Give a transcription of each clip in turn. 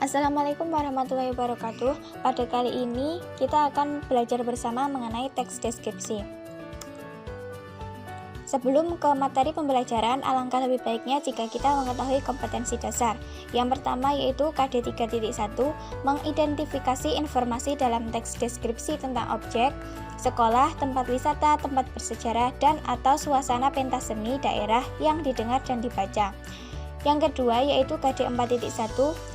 Assalamualaikum warahmatullahi wabarakatuh. Pada kali ini kita akan belajar bersama mengenai teks deskripsi. Sebelum ke materi pembelajaran, alangkah lebih baiknya jika kita mengetahui kompetensi dasar. Yang pertama yaitu KD 3.1, mengidentifikasi informasi dalam teks deskripsi tentang objek, sekolah, tempat wisata, tempat bersejarah, dan atau suasana pentas seni daerah yang didengar dan dibaca. Yang kedua yaitu KD 4.1,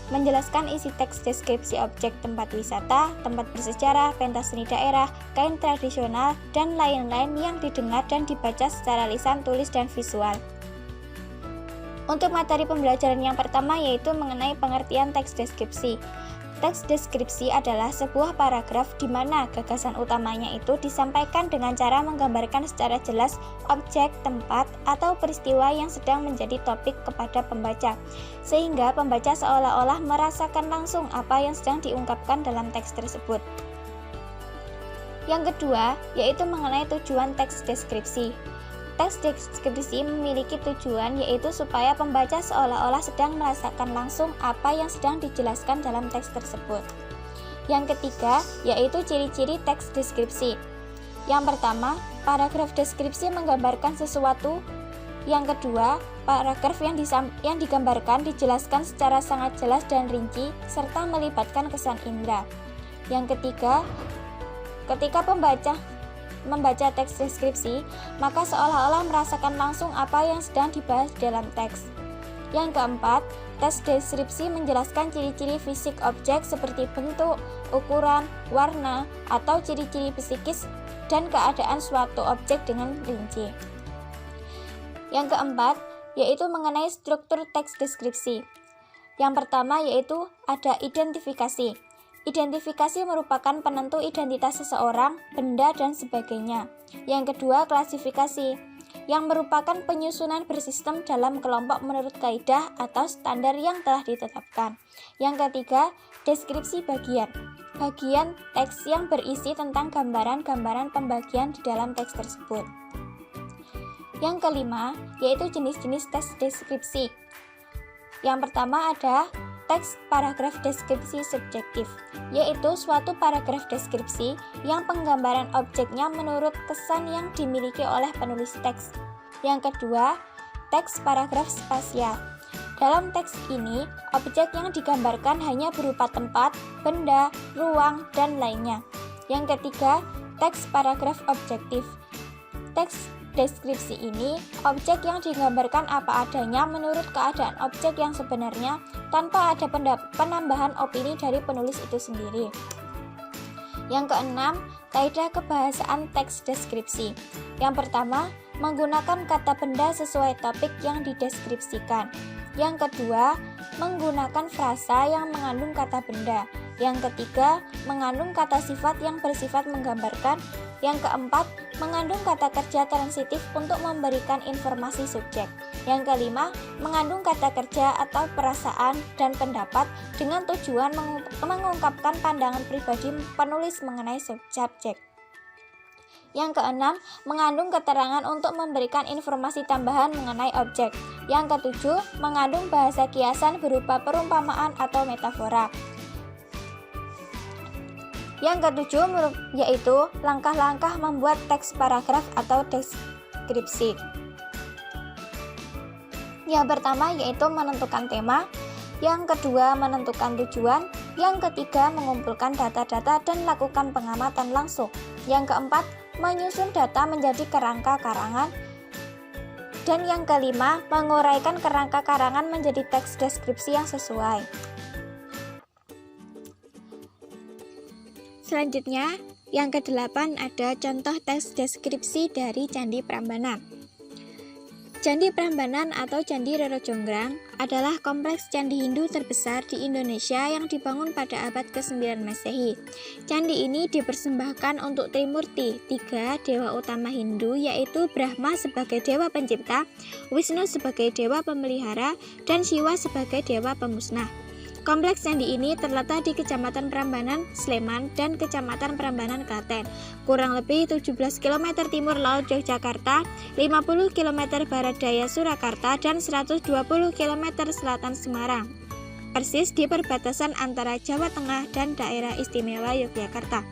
menjelaskan isi teks deskripsi objek tempat wisata, tempat bersejarah, pentas seni daerah, kain tradisional, dan lain-lain yang didengar dan dibaca secara lisan, tulis, dan visual. Untuk materi pembelajaran yang pertama yaitu mengenai pengertian teks deskripsi. Teks deskripsi adalah sebuah paragraf di mana gagasan utamanya itu disampaikan dengan cara menggambarkan secara jelas objek, tempat, atau peristiwa yang sedang menjadi topik kepada pembaca, sehingga pembaca seolah-olah merasakan langsung apa yang sedang diungkapkan dalam teks tersebut. Yang kedua, yaitu mengenai tujuan teks deskripsi. Teks deskripsi memiliki tujuan yaitu supaya pembaca seolah-olah sedang merasakan langsung apa yang sedang dijelaskan dalam teks tersebut. Yang ketiga, yaitu ciri-ciri teks deskripsi. Yang pertama, paragraf deskripsi menggambarkan sesuatu. Yang kedua, paragraf yang digambarkan dijelaskan secara sangat jelas dan rinci serta melibatkan kesan indera. Yang ketiga, ketika pembaca membaca teks deskripsi, maka seolah-olah merasakan langsung apa yang sedang dibahas dalam teks. Yang keempat, teks deskripsi menjelaskan ciri-ciri fisik objek seperti bentuk, ukuran, warna, atau ciri-ciri psikis dan keadaan suatu objek dengan rinci. Yang keempat, yaitu mengenai struktur teks deskripsi. Yang pertama yaitu ada identifikasi. Identifikasi merupakan penentu identitas seseorang, benda, dan sebagainya. Yang kedua, klasifikasi, yang merupakan penyusunan bersistem dalam kelompok menurut kaidah atau standar yang telah ditetapkan. Yang ketiga, deskripsi bagian. Bagian teks yang berisi tentang gambaran-gambaran pembagian di dalam teks tersebut. Yang kelima, yaitu jenis-jenis teks deskripsi. Yang pertama ada teks paragraf deskripsi subjektif, yaitu suatu paragraf deskripsi yang penggambaran objeknya menurut kesan yang dimiliki oleh penulis teks. Yang kedua, teks paragraf spasial. Dalam teks ini, objek yang digambarkan hanya berupa tempat, benda, ruang, dan lainnya. Yang ketiga, teks paragraf objektif. Teks deskripsi ini, objek yang digambarkan apa adanya menurut keadaan objek yang sebenarnya tanpa ada penambahan opini dari penulis itu sendiri. Yang keenam, kaidah kebahasaan teks deskripsi. Yang pertama, menggunakan kata benda sesuai topik yang dideskripsikan. Yang kedua, menggunakan frasa yang mengandung kata benda. Yang ketiga, mengandung kata sifat yang bersifat menggambarkan. Yang keempat, mengandung kata kerja transitif untuk memberikan informasi subjek. Yang kelima, mengandung kata kerja atau perasaan dan pendapat dengan tujuan mengungkapkan pandangan pribadi penulis mengenai subjek. Yang keenam, mengandung keterangan untuk memberikan informasi tambahan mengenai objek. Yang ketujuh, mengandung bahasa kiasan berupa perumpamaan atau metafora. Yang ketujuh yaitu langkah-langkah membuat teks paragraf atau deskripsi. Yang pertama yaitu menentukan tema, yang kedua menentukan tujuan, yang ketiga mengumpulkan data-data dan lakukan pengamatan langsung, yang keempat menyusun data menjadi kerangka karangan, dan yang kelima menguraikan kerangka karangan menjadi teks deskripsi yang sesuai. Selanjutnya, yang ke-8 ada contoh teks deskripsi dari Candi Prambanan. Candi Prambanan atau Candi Roro Jonggrang adalah kompleks candi Hindu terbesar di Indonesia yang dibangun pada abad ke-9 Masehi. Candi ini dipersembahkan untuk Trimurti, 3 dewa utama Hindu, yaitu Brahma sebagai dewa pencipta, Wisnu sebagai dewa pemelihara, dan Siwa sebagai dewa pemusnah. Kompleks candi ini terletak di Kecamatan Prambanan, Sleman, dan Kecamatan Prambanan, Klaten, kurang lebih 17 km timur laut Yogyakarta, 50 km barat daya Surakarta, dan 120 km selatan Semarang. persis di perbatasan antara Jawa Tengah dan Daerah Istimewa Yogyakarta.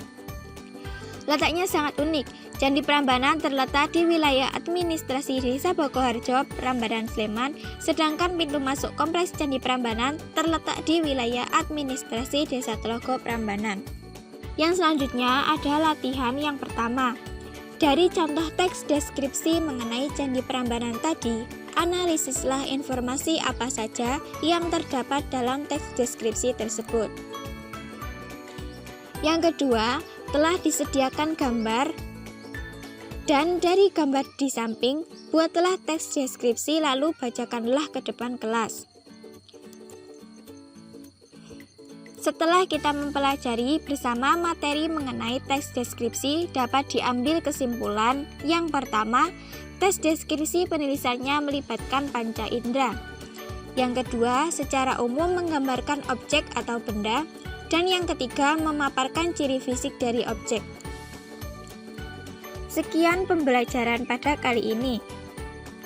Letaknya sangat unik. Candi Prambanan terletak di wilayah administrasi Desa Bokoharjo, Prambanan, Sleman, sedangkan pintu masuk kompleks Candi Prambanan terletak di wilayah administrasi Desa Telogo, Prambanan. Yang selanjutnya ada latihan yang pertama. Dari contoh teks deskripsi mengenai Candi Prambanan tadi, analisislah informasi apa saja yang terdapat dalam teks deskripsi tersebut. Yang kedua, telah disediakan gambar, dan dari gambar di samping, buatlah teks deskripsi lalu bacakanlah ke depan kelas. Setelah kita mempelajari bersama materi mengenai teks deskripsi, dapat diambil kesimpulan. Yang pertama, teks deskripsi penulisannya melibatkan panca indera. Yang kedua, secara umum menggambarkan objek atau benda. Dan yang ketiga, memaparkan ciri fisik dari objek. Sekian pembelajaran pada kali ini.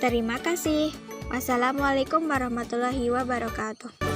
Terima kasih. Wassalamualaikum warahmatullahi wabarakatuh.